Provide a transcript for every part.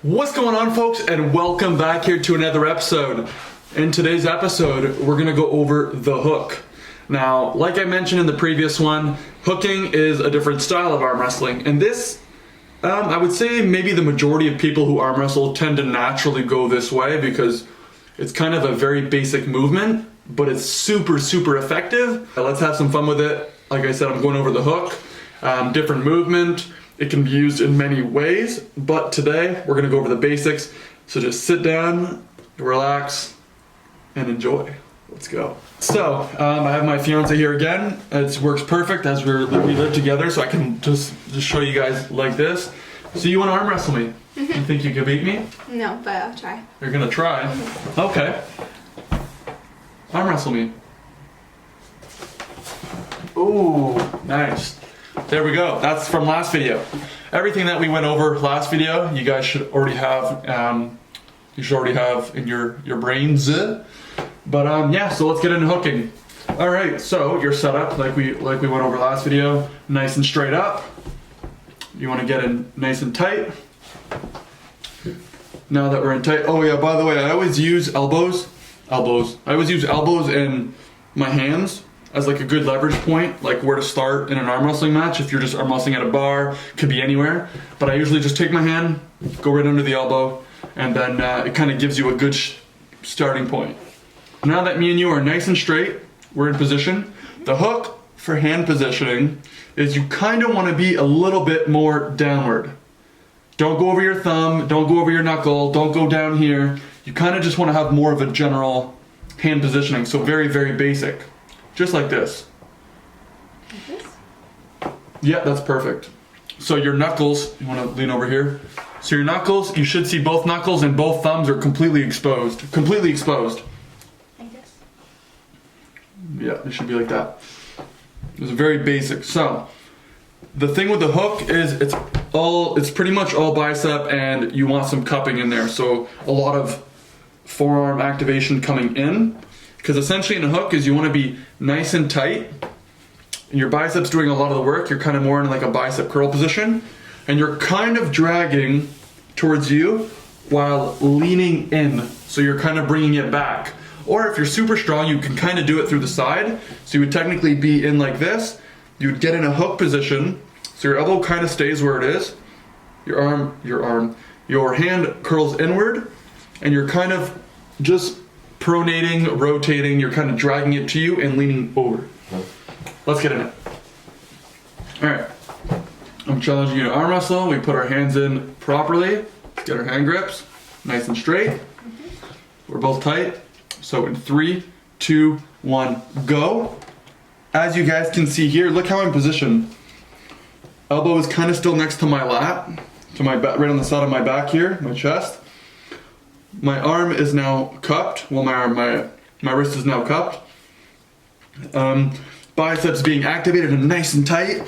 What's going on, folks, and welcome back here to another episode. In today's episode, we're gonna go over the hook. Now, like I mentioned in the previous one, hooking is a different style of arm wrestling, and this, I would say maybe the majority of people who arm wrestle tend to naturally go this way because it's kind of a very basic movement, but it's super effective. Let's have some fun with it. Like I said, I'm going over the hook, different movement. It can be used in many ways, but today we're gonna go over the basics. So just sit down, relax, and enjoy. Let's go. So, I have my fiance here again. It works perfect as we live together, so I can just show you guys like this. So you wanna arm wrestle me? You think you can beat me? No, but I'll try. You're gonna try? Okay. Arm wrestle me. Ooh, nice. There we go. That's from last video. Everything that we went over last video, you guys should already have. You should already have in your brains. But yeah, so let's get into hooking. All right. So you're set up like we went over last video, nice and straight up. You want to get in nice and tight. Now that we're in tight. Oh yeah. By the way, I always use elbows. I always use elbows in my hands as like a good leverage point, like where to start in an arm wrestling match. If you're just arm wrestling at a bar, could be anywhere. But I usually just take my hand, go right under the elbow, and then it kind of gives you a good starting point. Now that me and you are nice and straight, we're in position. The hook for hand positioning is you kind of want to be a little bit more downward. Don't go over your thumb, don't go over your knuckle, don't go down here. You kind of just want to have more of a general hand positioning, so very basic. Just like this. Like this? Yeah, that's perfect. So your knuckles, you want to lean over here. So your knuckles, you should see both knuckles and both thumbs are completely exposed. Completely exposed. Like this? Yeah, it should be like that. It's very basic. So, the thing with the hook is it's pretty much all bicep and you want some cupping in there. So a lot of forearm activation coming in. Because essentially in a hook is you want to be nice and tight, and your biceps doing a lot of the work. You're kind of more in like a bicep curl position, and you're kind of dragging towards you while leaning in. So you're kind of bringing it back. Or if you're super strong, you can kind of do it through the side. So you would technically be in like this. You would get in a hook position, so your elbow kind of stays where it is. Your hand curls inward, and you're kind of just pronating, rotating, you're kind of dragging it to you and leaning over. Let's get in it. All right, I'm challenging you to arm wrestle. We put our hands in properly. Let's get our hand grips nice and straight. We're both tight. So in 3, 2, 1, go. As you guys can see here, look how I'm positioned. Elbow is kind of still next to my lap, to my back, right on the side of my back here, my chest. My arm is now cupped. Well, my wrist is now cupped. Biceps being activated and nice and tight.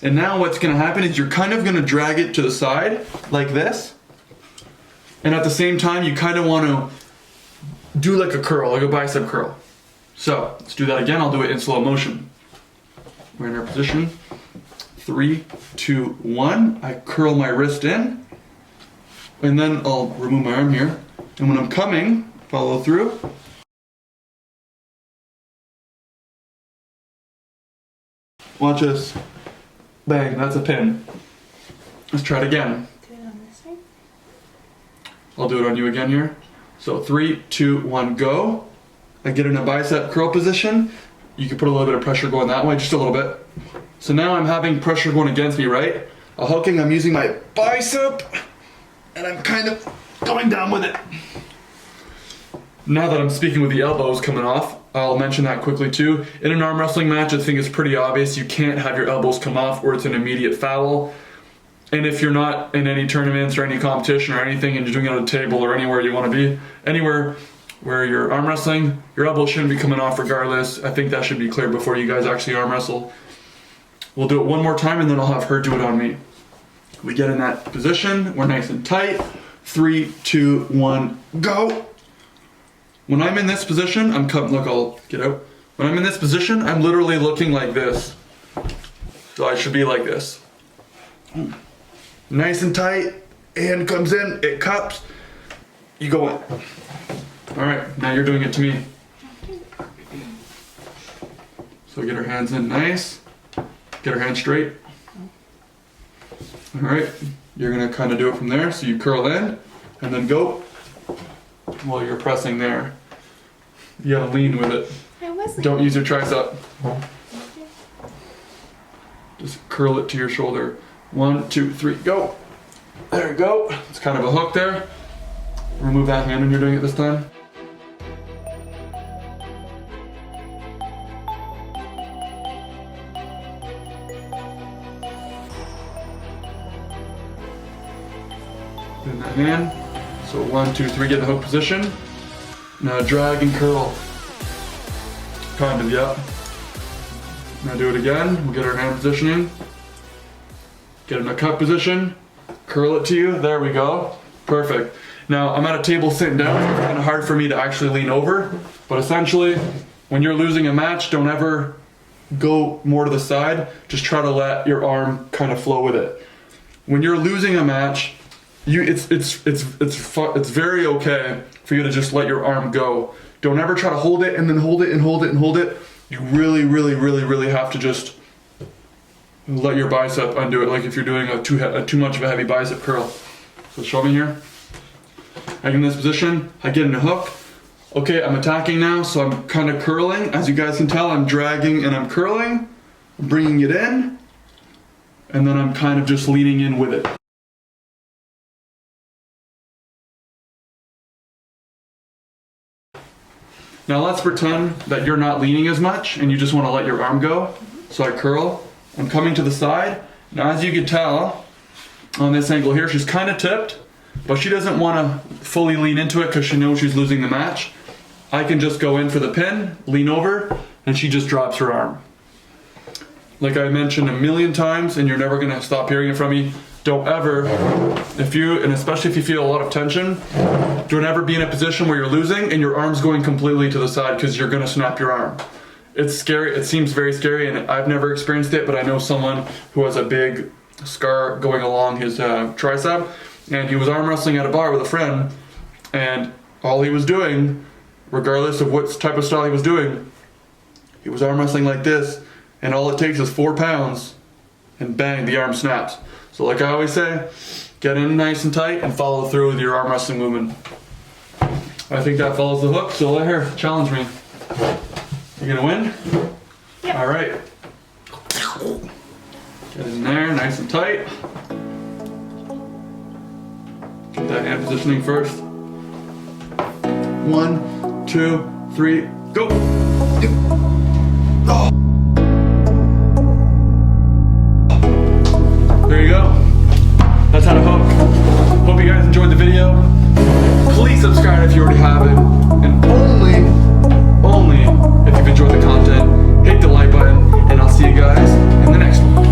And now what's gonna happen is you're kind of gonna drag it to the side like this. And at the same time, you kind of want to do like a curl, like a bicep curl. So let's do that again. I'll do it in slow motion. We're in our position. 3, 2, 1. I curl my wrist in. And then I'll remove my arm here. And when I'm coming, follow through. Watch this. Bang, that's a pin. Let's try it again. Do it on this side? I'll do it on you again here. So 3, 2, 1, go. I get in a bicep curl position. You can put a little bit of pressure going that way, just a little bit. So now I'm having pressure going against me, right? A hooking, I'm using my bicep, and I'm kind of going down with it. Now that I'm speaking with the elbows coming off, I'll mention that quickly too. In an arm wrestling match, I think it's pretty obvious you can't have your elbows come off or it's an immediate foul. And if you're not in any tournaments or any competition or anything and you're doing it on a table or anywhere you want to be, anywhere where you're arm wrestling, your elbows shouldn't be coming off regardless. I think that should be clear before you guys actually arm wrestle. We'll do it one more time and then I'll have her do it on me. We get in that position, we're nice and tight. 3, 2, 1, go. When I'm in this position, look, I'll get out. When I'm in this position, I'm literally looking like this. So I should be like this. Nice and tight, hand comes in, it cups, you go in. All right, now you're doing it to me. So get her hands in nice, get her hands straight. All right, you're gonna kind of do it from there. So you curl in and then go while you're pressing there. You gotta lean with it. I wasn't. Don't use your tricep. Just curl it to your shoulder. 1, 2, 3, go. There you go. It's kind of a hook there. Remove that hand when you're doing it this time. In that hand. So 1, 2, 3, get the hook position. Now drag and curl. Kind of, yeah. Now do it again. We'll get our hand positioning. Get in a cup position. Curl it to you. There we go. Perfect. Now I'm at a table sitting down. It's kind of hard for me to actually lean over. But essentially, when you're losing a match, don't ever go more to the side. Just try to let your arm kind of flow with it. When you're losing a match, it's very okay for you to just let your arm go. Don't ever try to hold it and then hold it and hold it and hold it. You really have to just let your bicep undo it, like if you're doing too much of a heavy bicep curl. So show me here. I get in this position, I get in a hook. Okay, I'm attacking now, so I'm kind of curling. As you guys can tell, I'm dragging and I'm curling. I'm bringing it in, and then I'm kind of just leaning in with it. Now let's pretend that you're not leaning as much and you just want to let your arm go. So I curl, I'm coming to the side. Now as you can tell, on this angle here, she's kind of tipped, but she doesn't want to fully lean into it because she knows she's losing the match. I can just go in for the pin, lean over, and she just drops her arm. Like I mentioned a million times, and you're never going to stop hearing it from me, don't ever, and especially if you feel a lot of tension, don't ever be in a position where you're losing and your arm's going completely to the side because you're going to snap your arm. It's scary, it seems very scary, and I've never experienced it, but I know someone who has a big scar going along his tricep, and he was arm wrestling at a bar with a friend, and all he was doing, regardless of what type of style he was doing, he was arm wrestling like this, and all it takes is 4 pounds, and bang, the arm snaps. So like I always say, get in nice and tight and follow through with your arm wrestling movement. I think that follows the hook, so let her challenge me. You gonna win? Yep. All right. Get in there, nice and tight. Get that hand positioning first. 1, 2, 3, go. Oh. There you go. That's how to hook. Hope you guys enjoyed the video. Please subscribe if you already haven't. And only if you've enjoyed the content, hit the like button, and I'll see you guys in the next one.